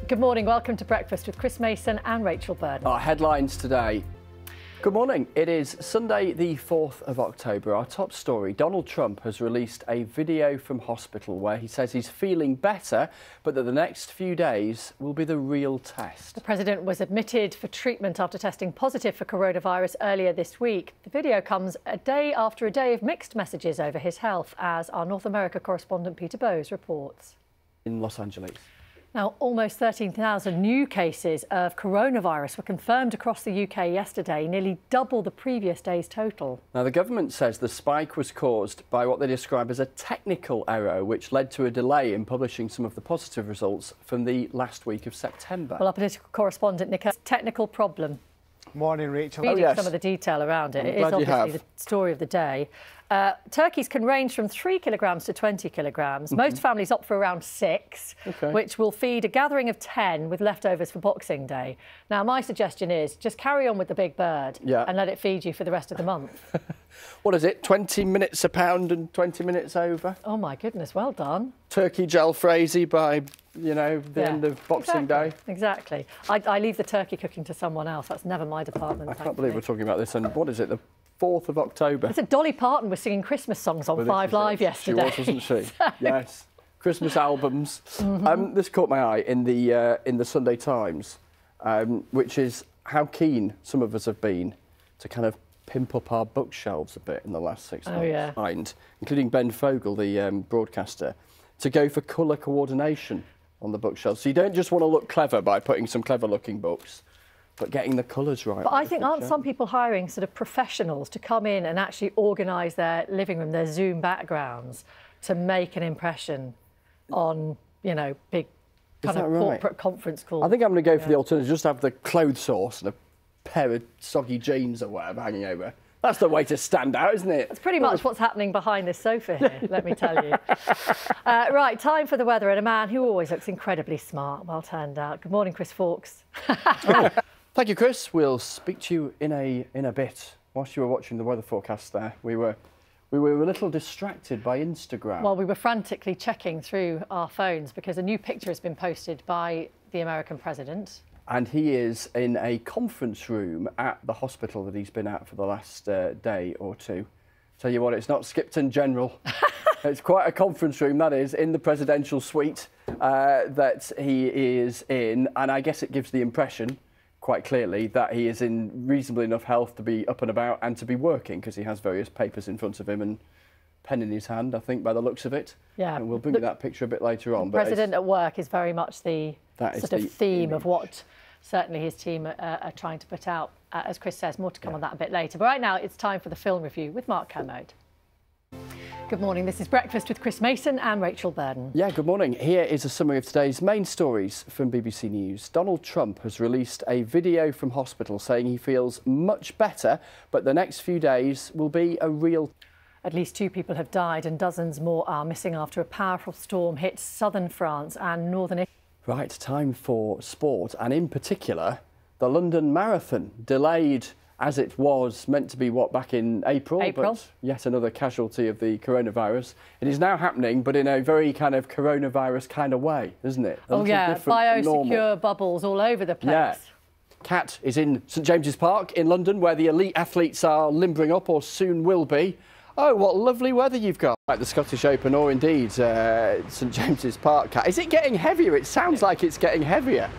Good morning, welcome to Breakfast with Chris Mason and Rachel Burden. Our headlines today. Good morning. It is Sunday the 4th of October. Our top story, Donald Trump has released a video from hospital where he says he's feeling better, but that the next few days will be the real test. The president was admitted for treatment after testing positive for coronavirus earlier this week. The video comes a day after a day of mixed messages over his health, as our North America correspondent Peter Bowes reports. In Los Angeles. Now, almost 13,000 new cases of coronavirus were confirmed across the UK yesterday, nearly double the previous day's total. Now, the government says the spike was caused by what they describe as a technical error, which led to a delay in publishing some of the positive results from the last week of September. Well, our political correspondent, Nick, technical problem. Morning, Rachel. Reading some of the detail around it, it is obviously the story of the day. Turkeys can range from 3 kilograms to 20 kilograms. Most families opt for around 6, which will feed a gathering of 10 with leftovers for Boxing Day. Now, my suggestion is just carry on with the big bird and let it feed you for the rest of the month. What is it, 20 minutes a pound and 20 minutes over? Oh, my goodness, well done. Turkey jalfrezi by, you know, the end of Boxing Day. Exactly. I leave the turkey cooking to someone else. That's never my department. I can't believe we're talking about this. And what is it, the 4th of October? It's Dolly Parton was singing Christmas songs on 5 Live yesterday. She was, wasn't she? Yes. Christmas albums. This caught my eye in the Sunday Times, which is how keen some of us have been to kind of pimp up our bookshelves a bit in the last 6 months, including Ben Fogle, the broadcaster, to go for colour coordination on the bookshelves. So you don't just want to look clever by putting some clever-looking books, but getting the colours right. But I think, aren't some people hiring sort of professionals to come in and actually organise their living room, their Zoom backgrounds, to make an impression on, you know, big kind of corporate conference calls? I think I'm going to go for the alternative, just have the clothes source and a pair of soggy jeans or whatever hanging over. That's the way to stand out, isn't it? That's pretty much what's happening behind this sofa here, let me tell you. Right, time for the weather and a man who always looks incredibly smart. Well turned out. Good morning, Chris Fawkes. Thank you, Chris. We'll speak to you in a bit. Whilst you were watching the weather forecast there, we were a little distracted by Instagram. Well, we were frantically checking through our phones because a new picture has been posted by the American president. And he is in a conference room at the hospital that he's been at for the last day or two. Tell you what, it's not Skipton General. It's quite a conference room, that is, in the presidential suite that he is in. And I guess it gives the impression, quite clearly, that he is in reasonably enough health to be up and about and to be working, because he has various papers in front of him and pen in his hand, I think, by the looks of it. Yeah. And we'll bring you that picture a bit later on. The president at work is very much the sort of theme of what certainly his team are trying to put out. As Chris says, more to come on that a bit later. But right now, it's time for the film review with Mark Kermode. Good morning. This is Breakfast with Chris Mason and Rachel Burden. Yeah, good morning. Here is a summary of today's main stories from BBC News. Donald Trump has released a video from hospital saying he feels much better, but the next few days will be a real... At least 2 people have died and dozens more are missing after a powerful storm hit southern France and northern Italy. Right, time for sport, and in particular, the London Marathon, delayed as it was meant to be, back in April, but yet another casualty of the coronavirus. It is now happening, but in a very kind of coronavirus kind of way, isn't it? Oh yeah, biosecure bubbles all over the place. Yeah. Kat is in St James's Park in London, where the elite athletes are limbering up, or soon will be. Oh, what lovely weather you've got. Like the Scottish Open, or indeed St James's Park. Kat, is it getting heavier? It sounds like it's getting heavier.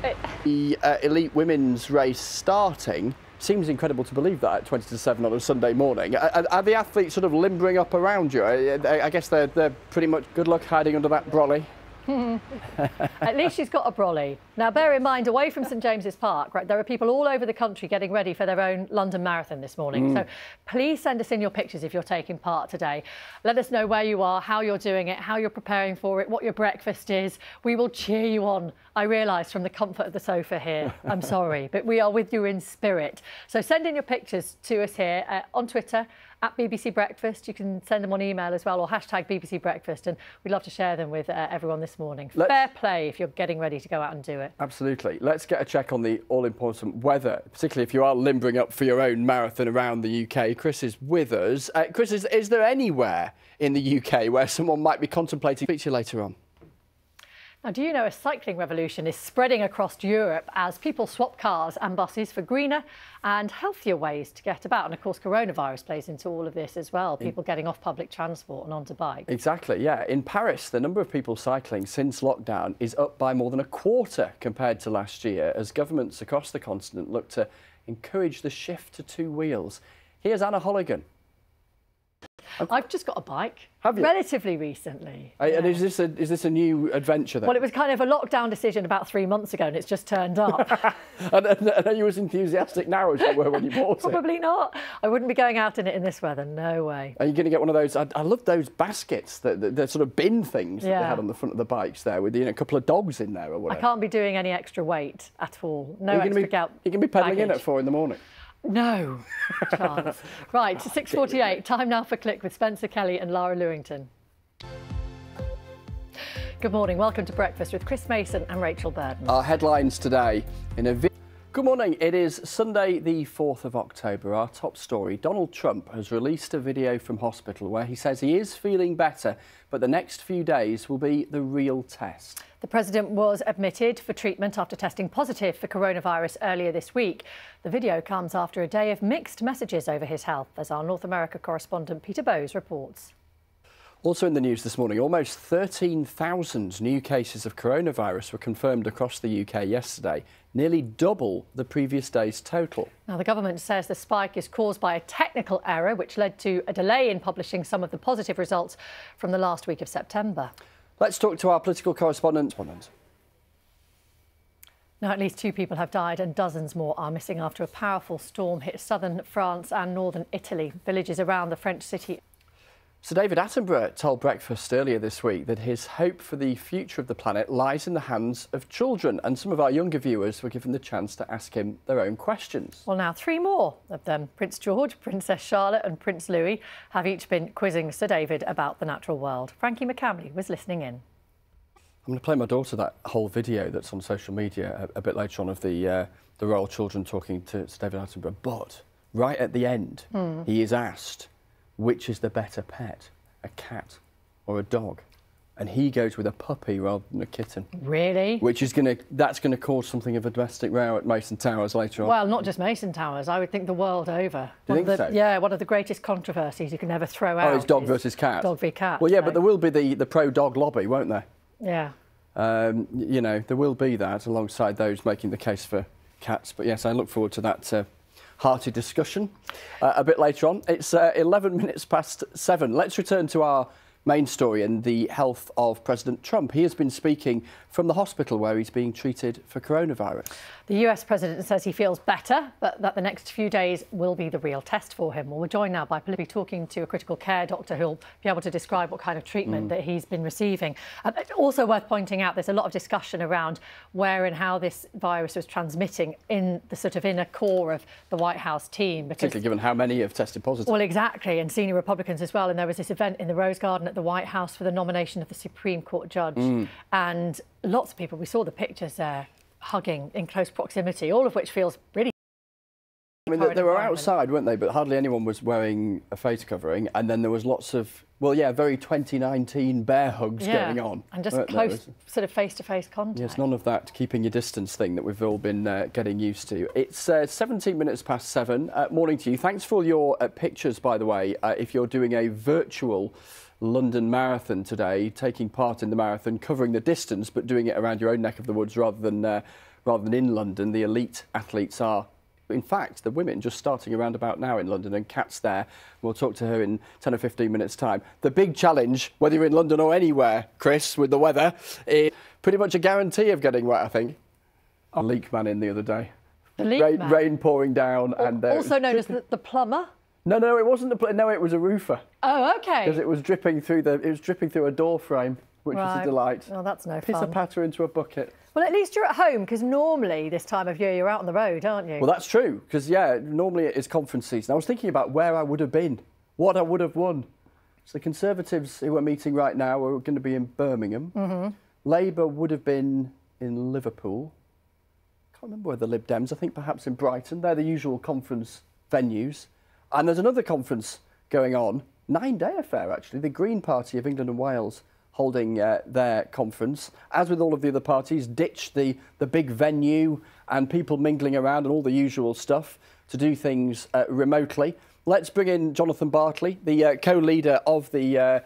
The elite women's race starting. Seems incredible to believe that at 20 to 7 on a Sunday morning. Are the athletes sort of limbering up around you? I guess they're pretty much good luck hiding under that brolly. At least she's got a brolly. Now, bear in mind, away from St James's Park, right, there are people all over the country getting ready for their own London Marathon this morning. So please send us in your pictures if you're taking part today. Let us know where you are, how you're doing it, how you're preparing for it, what your breakfast is. We will cheer you on. I realise from the comfort of the sofa here, I'm sorry, but we are with you in spirit. So send in your pictures to us here on Twitter, at BBC Breakfast. You can send them on email as well, or hashtag BBC Breakfast, and we'd love to share them with everyone this morning. Fair play if you're getting ready to go out and do it. Absolutely. Let's get a check on the all-important weather, particularly if you are limbering up for your own marathon around the UK. Chris is with us. Chris, is there anywhere in the UK where someone might be contemplating? Speak to you later on. Now, do you know a cycling revolution is spreading across Europe as people swap cars and buses for greener and healthier ways to get about? And of course, coronavirus plays into all of this as well. People getting off public transport and onto bikes. Exactly, yeah. In Paris, the number of people cycling since lockdown is up by more than a quarter compared to last year as governments across the continent look to encourage the shift to two wheels. Here's Anna Holligan. I've just got a bike. Have you? Relatively recently. And is this a new adventure then? Well, it was kind of a lockdown decision about 3 months ago and it's just turned up. and are you as enthusiastic now as you were when you bought it? Probably not. I wouldn't be going out in it in this weather, no way. Are you going to get one of those? I love those baskets, the sort of bin things that they had on the front of the bikes there with a couple of dogs in there or whatever. I can't be doing any extra weight at all. No extra You can be pedalling in at 4 in the morning. No chance. Right, 6:48. Time now for Click with Spencer Kelly and Lara Lewington. Good morning. Welcome to Breakfast with Chris Mason and Rachel Burden. Our headlines today in a video. Good morning. It is Sunday, the 4th of October. Our top story. Donald Trump has released a video from hospital where he says he is feeling better, but the next few days will be the real test. The president was admitted for treatment after testing positive for coronavirus earlier this week. The video comes after a day of mixed messages over his health, as our North America correspondent Peter Bowes reports. Also in the news this morning, almost 13,000 new cases of coronavirus were confirmed across the UK yesterday, nearly double the previous day's total. Now, the government says the spike is caused by a technical error, which led to a delay in publishing some of the positive results from the last week of September. Let's talk to our political correspondent. Now, at least 2 people have died and dozens more are missing after a powerful storm hit southern France and northern Italy. Villages around the French city. Sir David Attenborough told Breakfast earlier this week that his hope for the future of the planet lies in the hands of children, and some of our younger viewers were given the chance to ask him their own questions. Well, now 3 more of them, Prince George, Princess Charlotte and Prince Louis, have each been quizzing Sir David about the natural world. Frankie McCamley was listening in. I'm going to play my daughter that whole video that's on social media a bit later on of the royal children talking to Sir David Attenborough, but right at the end he is asked, which is the better pet, a cat or a dog? And he goes with a puppy rather than a kitten. Really? Which is that's going to cause something of a domestic row at Mason Towers later on. Well, not just Mason Towers, I would think the world over. Do you think so? Yeah, one of the greatest controversies you can ever throw out. Oh, it's dog versus cat? Dog v cat. Well, yeah, so. but there will be the pro-dog lobby, won't there? Yeah. You know, there will be that alongside those making the case for cats. But yes, I look forward to that hearty discussion a bit later on. It's 11 minutes past 7. Let's return to our main story and the health of President Trump. He has been speaking from the hospital where he's being treated for coronavirus. The US president says he feels better, but that the next few days will be the real test for him. Well, we're joined now by talking to a critical care doctor who'll be able to describe what kind of treatment that he's been receiving. Also worth pointing out, there's a lot of discussion around where and how this virus was transmitting in the sort of inner core of the White House team. Particularly given how many have tested positive. Well, exactly, and senior Republicans as well. And there was this event in the Rose Garden at the White House for the nomination of the Supreme Court judge. And lots of people, we saw the pictures there, hugging in close proximity, all of which feels really... I mean, they were outside, weren't they? But hardly anyone was wearing a face covering. And then there was lots of, well, yeah, very 2019 bear hugs going on. And just close sort of face-to-face contact. Yes, none of that keeping your distance thing that we've all been getting used to. It's 17 minutes past 7. Morning to you. Thanks for all your pictures, by the way. If you're doing a virtual London Marathon today, taking part in the marathon, covering the distance, but doing it around your own neck of the woods rather than in London. The elite athletes are, in fact, the women just starting around about now in London, and Kat's there. We'll talk to her in 10 or 15 minutes' time. The big challenge, whether you're in London or anywhere, Chris, with the weather, is pretty much a guarantee of getting wet, I think. A leak man in the other day. The leak man? Rain pouring down. And also known as the plumber? No, it wasn't the plumber. No, it was a roofer. Oh, OK. Because it was dripping through a door frame, which was a delight. Well, that's no fun. Piss a patter into a bucket. Well, at least you're at home, because normally this time of year you're out on the road, aren't you? Well, that's true, because, yeah, normally it is conference season. I was thinking about where I would have been, what I would have won. So the Conservatives who are meeting right now are going to be in Birmingham. Labour would have been in Liverpool. Can't remember where the Lib Dems, I think perhaps in Brighton. They're the usual conference venues. And there's another conference going on, 9-day affair, actually. The Green Party of England and Wales holding their conference. As with all of the other parties, ditched the big venue and people mingling around and all the usual stuff to do things remotely. Let's bring in Jonathan Bartley, the co-leader of the...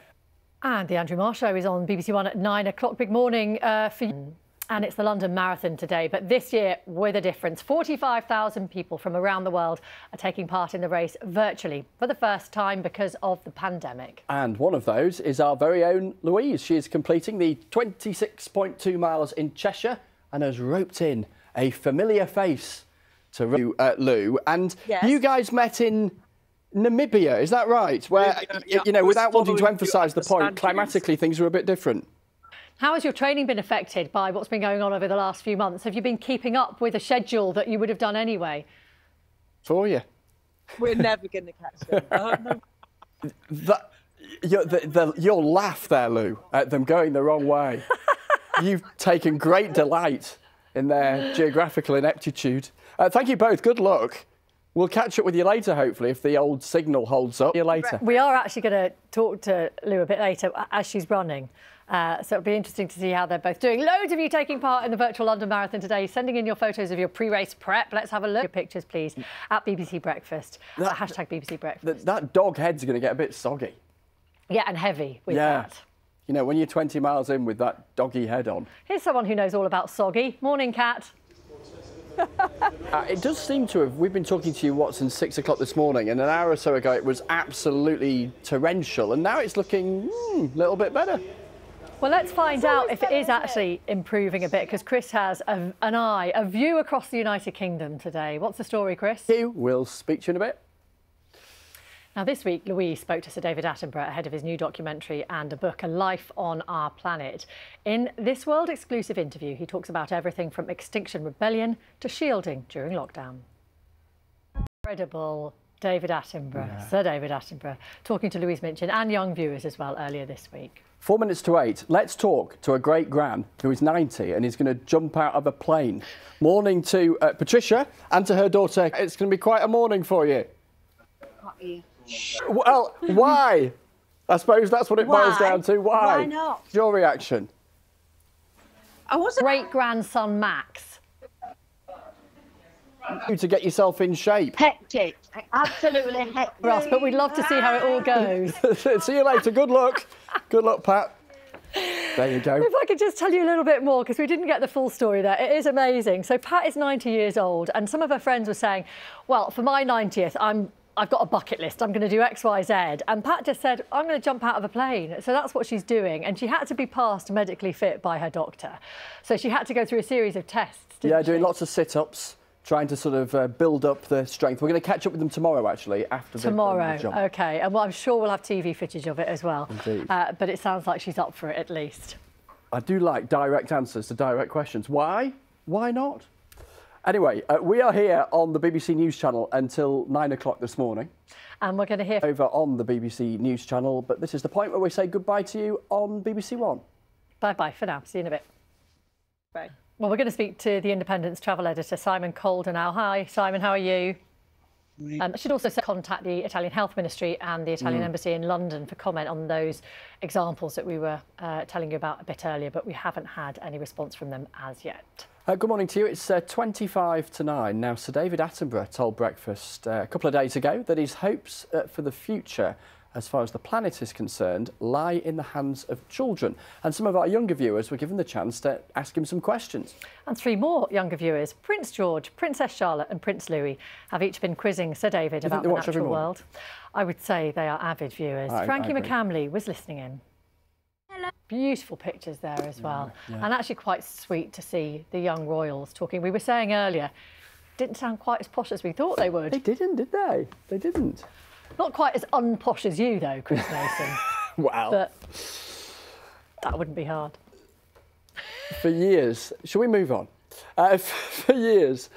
And the Andrew Marr Show is on BBC One at 9 o'clock. Big morning for you. And it's the London Marathon today, but this year with a difference. 45,000 people from around the world are taking part in the race virtually for the first time because of the pandemic. And one of those is our very own Louise. She is completing the 26.2 miles in Cheshire and has roped in a familiar face to Lou. And yes. You guys met in Namibia, is that right? Where, you know, without wanting to emphasise the point, climatically things were a bit different. How has your training been affected by what's been going on over the last few months? Have you been keeping up with a schedule that you would have done anyway? For you. We're never going to catch them. Your laugh there, Lou, at them going the wrong way. You've taken great delight in their geographical ineptitude. Thank you both. Good luck. We'll catch up with you later, hopefully, if the old signal holds up. See you later. We are actually going to talk to Lou a bit later as she's running. So it'll be interesting to see how they're both doing. Loads of you taking part in the virtual London Marathon today, sending in your photos of your pre-race prep. Let's have a look at your pictures, please, at BBC Breakfast. Hashtag BBC Breakfast. That dog head's going to get a bit soggy. Yeah, and heavy with that. You know, when you're 20 miles in with that doggy head on. Here's someone who knows all about soggy. Morning, Kat. It does seem to have. We've been talking to you, Watson, 6 o'clock this morning, and an hour or so ago it was absolutely torrential, and now it's looking a little bit better. Well, let's find out if it is actually improving a bit, because Chris has a view across the United Kingdom today. What's the story, Chris? We'll speak to you in a bit. Now, this week, Louise spoke to Sir David Attenborough ahead of his new documentary and a book, A Life on Our Planet. In this world-exclusive interview, he talks about everything from Extinction Rebellion to shielding during lockdown. Incredible David Attenborough, Sir David Attenborough, talking to Louise Minchin and young viewers as well earlier this week. 4 minutes to 8. Let's talk to a great-gran who is 90 and is going to jump out of a plane. Morning to Patricia and to her daughter. It's going to be quite a morning for you. Well, why? I suppose that's what it boils down to. Why? Why not? Your reaction? I wasn't. Great-grandson Max. To get yourself in shape. Hectic, absolutely hectic. Ross, but we'd love to see how it all goes. See you later. Good luck. Good luck, Pat. There you go. If I could just tell you a little bit more, because we didn't get the full story there. It is amazing. So Pat is 90 years old, and some of her friends were saying, well, for my 90th, I've got a bucket list. I'm going to do X, Y, Z. And Pat just said, I'm going to jump out of a plane. So that's what she's doing. And she had to be passed medically fit by her doctor. So she had to go through a series of tests. Yeah, doing lots of sit-ups, trying to sort of build up the strength. We're going to catch up with them tomorrow, actually, after the jump. OK. And well, I'm sure we'll have TV footage of it as well. Indeed. But it sounds like she's up for it, at least. I do like direct answers to direct questions. Why? Why not? Anyway, we are here on the BBC News Channel until 9 o'clock this morning. And we're going to hear over on the BBC News Channel, but this is the point where we say goodbye to you on BBC One. Bye-bye for now. See you in a bit. Bye. Well, we're going to speak to the Independent's travel editor, Simon Calder now. Hi, Simon, how are you? I should also contact the Italian Health Ministry and the Italian Embassy in London for comment on those examples that we were telling you about a bit earlier, but we haven't had any response from them as yet. Good morning to you. It's 25 to 9. Now, Sir David Attenborough told Breakfast a couple of days ago that his hopes for the future, as far as the planet is concerned, lie in the hands of children. And some of our younger viewers were given the chance to ask him some questions. And 3 more younger viewers, Prince George, Princess Charlotte and Prince Louis, have each been quizzing Sir David about the natural world. I would say they are avid viewers. Frankie McCamley was listening in. Hello. Beautiful pictures there as well. And actually quite sweet to see the young royals talking. We were saying earlier, didn't sound quite as posh as we thought they would. They didn't, did they? They didn't. Not quite as unposh as you, though, Chris Mason. Wow. But that wouldn't be hard. For years, shall we move on? For years,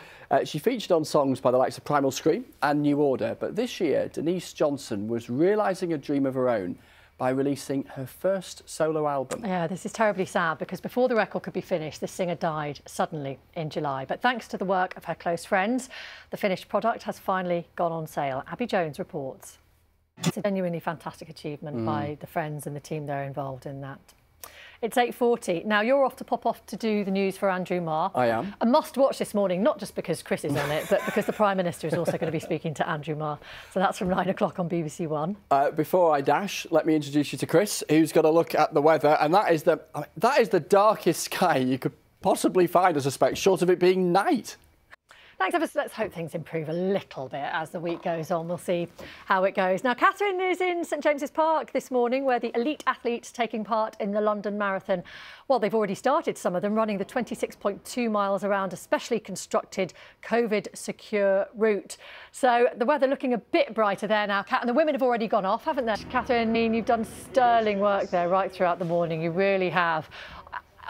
she featured on songs by the likes of Primal Scream and New Order. But this year, Denise Johnson was realising a dream of her own by releasing her first solo album. Yeah, this is terribly sad because before the record could be finished, the singer died suddenly in July. But thanks to the work of her close friends, the finished product has finally gone on sale. Abby Jones reports. It's a genuinely fantastic achievement by the friends and the team that are involved in that. It's 8:40. Now, you're off to pop off to do the news for Andrew Marr. I am. A must-watch this morning, not just because Chris is on it, but because the Prime Minister is also going to be speaking to Andrew Marr. So that's from 9 o'clock on BBC One. Before I dash, let me introduce you to Chris, who's got a look at the weather, and that is the darkest sky you could possibly find, I suspect, short of it being night. Thanks, ever. Let's hope things improve a little bit as the week goes on. We'll see how it goes. Now, Catherine is in St James's Park this morning, where the elite athletes taking part in the London Marathon, well, they've already started, some of them, running the 26.2 miles around a specially constructed COVID-secure route. So the weather looking a bit brighter there now, Kat, and the women have already gone off, haven't they? Catherine, I mean, you've done sterling work there right throughout the morning. You really have.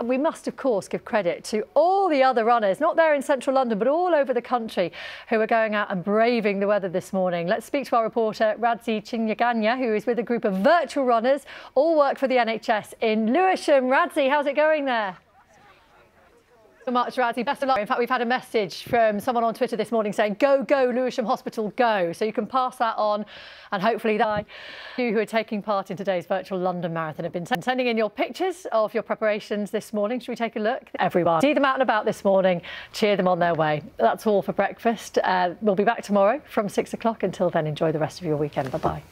We must, of course, give credit to all the other runners, not there in central London, but all over the country, who are going out and braving the weather this morning. Let's speak to our reporter, Radzi Chinyaganya, who is with a group of virtual runners, all work for the NHS in Lewisham. Radzi, how's it going there? So much, Radzi. Best of luck. In fact, we've had a message from someone on Twitter this morning saying, go, go, Lewisham Hospital, go. So you can pass that on, and hopefully you who are taking part in today's virtual London Marathon have been sending in your pictures of your preparations this morning. Should we take a look? Everyone. See them out and about this morning. Cheer them on their way. That's all for breakfast. We'll be back tomorrow from 6 o'clock. Until then, enjoy the rest of your weekend. Bye-bye.